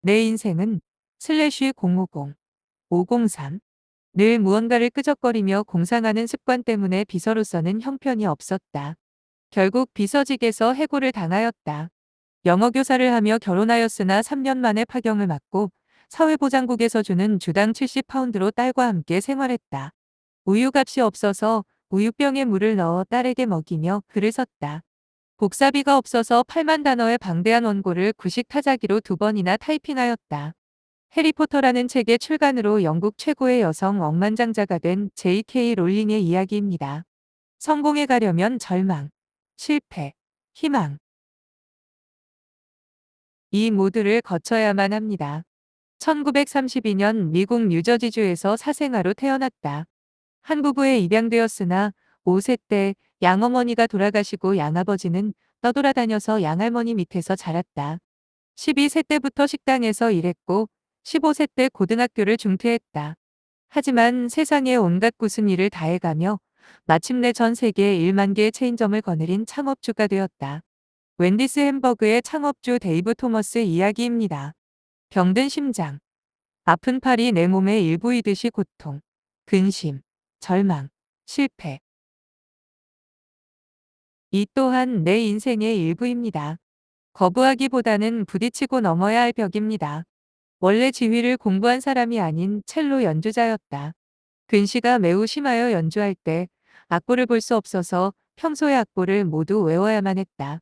내 인생은 슬래시 050, 503. 늘 무언가를 끄적거리며 공상하는 습관 때문에 비서로서는 형편이 없었다. 결국 비서직에서 해고를 당하였다. 영어 교사를 하며 결혼하였으나 3년 만에 파경을 맞고 사회보장국에서 주는 주당 70파운드로 딸과 함께 생활했다. 우유값이 없어서 우유병에 물을 넣어 딸에게 먹이며 글을 썼다. 복사비가 없어서 8만 단어의 방대한 원고를 구식 타자기로 2번이나 타이핑하였다. 해리포터라는 책의 출간으로 영국 최고의 여성 억만장자가 된 J.K. 롤링의 이야기입니다. 성공해 가려면 절망, 실패, 희망, 이 모두를 거쳐야만 합니다. 1932년 미국 뉴저지주에서 사생아로 태어났다. 한 부부에 입양되었으나 5세 때 양어머니가 돌아가시고 양아버지는 떠돌아다녀서 양할머니 밑에서 자랐다. 12세 때부터 식당에서 일했고 15세 때 고등학교를 중퇴했다. 하지만 세상에 온갖 구슨 일을 다해가며 마침내 전 세계 1만 개의 체인점을 거느린 창업주가 되었다. 웬디스 햄버그의 창업주 데이브 토머스 이야기입니다. 병든 심장, 아픈 팔이 내 몸의 일부이듯이 고통, 근심, 절망, 실패. 이 또한 내 인생의 일부입니다. 거부하기보다는 부딪히고 넘어야 할 벽입니다. 원래 지휘를 공부한 사람이 아닌 첼로 연주자였다. 근시가 매우 심하여 연주할 때 악보를 볼 수 없어서 평소의 악보를 모두 외워야만 했다.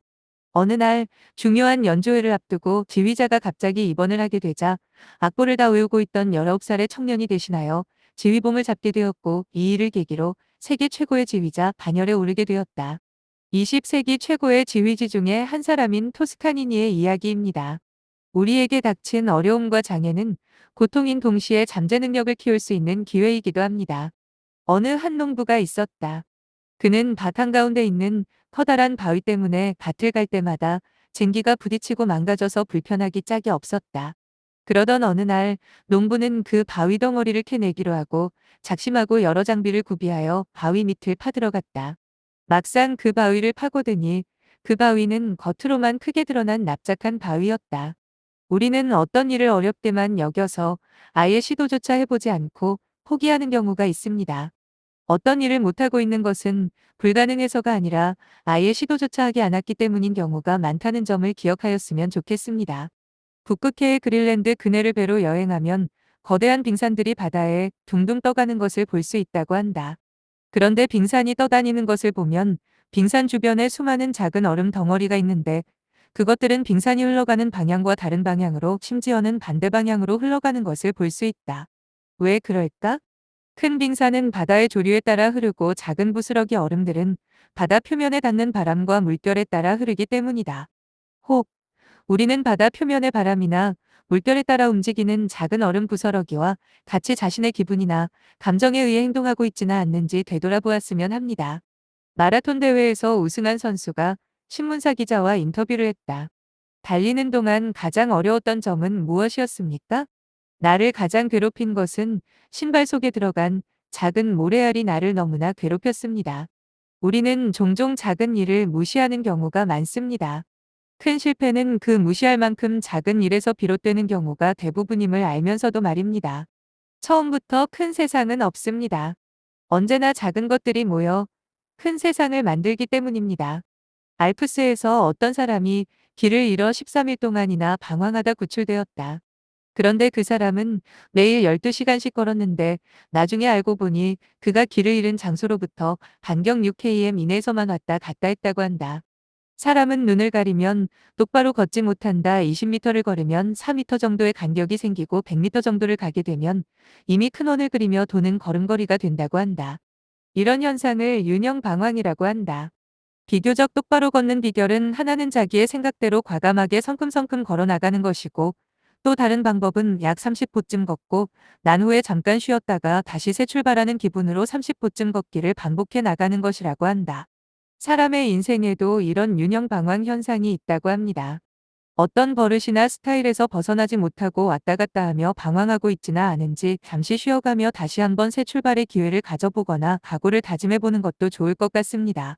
어느 날 중요한 연주회를 앞두고 지휘자가 갑자기 입원을 하게 되자 악보를 다 외우고 있던 19살의 청년이 대신하여 지휘봉을 잡게 되었고 이 일을 계기로 세계 최고의 지휘자 반열에 오르게 되었다. 20세기 최고의 지휘지 중에 한 사람인 토스카니니의 이야기입니다. 우리에게 닥친 어려움과 장애는 고통인 동시에 잠재 능력을 키울 수 있는 기회이기도 합니다. 어느 한 농부가 있었다. 그는 밭 한가운데 있는 커다란 바위 때문에 밭을 갈 때마다 쟁기가 부딪히고 망가져서 불편하기 짝이 없었다. 그러던 어느 날 농부는 그 바위 덩어리를 캐내기로 하고 작심하고 여러 장비를 구비하여 바위 밑을 파들어갔다. 막상 그 바위를 파고드니 그 바위는 겉으로만 크게 드러난 납작한 바위였다. 우리는 어떤 일을 어렵게만 여겨서 아예 시도조차 해보지 않고 포기하는 경우가 있습니다. 어떤 일을 못하고 있는 것은 불가능해서가 아니라 아예 시도조차 하지 않았기 때문인 경우가 많다는 점을 기억하였으면 좋겠습니다. 북극해의 그린랜드 그네를 배로 여행하면 거대한 빙산들이 바다에 둥둥 떠가는 것을 볼 수 있다고 한다. 그런데 빙산이 떠다니는 것을 보면 빙산 주변에 수많은 작은 얼음 덩어리가 있는데 그것들은 빙산이 흘러가는 방향과 다른 방향으로 심지어는 반대 방향으로 흘러가는 것을 볼 수 있다. 왜 그럴까? 큰 빙산은 바다의 조류에 따라 흐르고 작은 부스러기 얼음들은 바다 표면에 닿는 바람과 물결에 따라 흐르기 때문이다. 혹, 우리는 바다 표면의 바람이나 물결에 따라 움직이는 작은 얼음 부스러기와 같이 자신의 기분이나 감정에 의해 행동하고 있지는 않는지 되돌아보았으면 합니다. 마라톤 대회에서 우승한 선수가 신문사 기자와 인터뷰를 했다. 달리는 동안 가장 어려웠던 점은 무엇이었습니까? 나를 가장 괴롭힌 것은 신발 속에 들어간 작은 모래알이 나를 너무나 괴롭혔습니다. 우리는 종종 작은 일을 무시하는 경우가 많습니다. 큰 실패는 그 무시할 만큼 작은 일에서 비롯되는 경우가 대부분임을 알면서도 말입니다. 처음부터 큰 세상은 없습니다. 언제나 작은 것들이 모여 큰 세상을 만들기 때문입니다. 알프스에서 어떤 사람이 길을 잃어 13일 동안이나 방황하다 구출되었다. 그런데 그 사람은 매일 12시간씩 걸었는데 나중에 알고 보니 그가 길을 잃은 장소로부터 반경 6km 이내에서만 왔다 갔다 했다고 한다. 사람은 눈을 가리면 똑바로 걷지 못한다. 20m를 걸으면 4m 정도의 간격이 생기고 100m 정도를 가게 되면 이미 큰 원을 그리며 도는 걸음걸이가 된다고 한다. 이런 현상을 윤형방황이라고 한다. 비교적 똑바로 걷는 비결은 하나는 자기의 생각대로 과감하게 성큼성큼 걸어 나가는 것이고 또 다른 방법은 약 30보쯤 걷고 난 후에 잠깐 쉬었다가 다시 새 출발하는 기분으로 30보쯤 걷기를 반복해 나가는 것이라고 한다. 사람의 인생에도 이런 윤형방황 현상이 있다고 합니다. 어떤 버릇이나 스타일에서 벗어나지 못하고 왔다 갔다 하며 방황하고 있지는 않은지 잠시 쉬어가며 다시 한번 새 출발의 기회를 가져보거나 각오를 다짐해보는 것도 좋을 것 같습니다.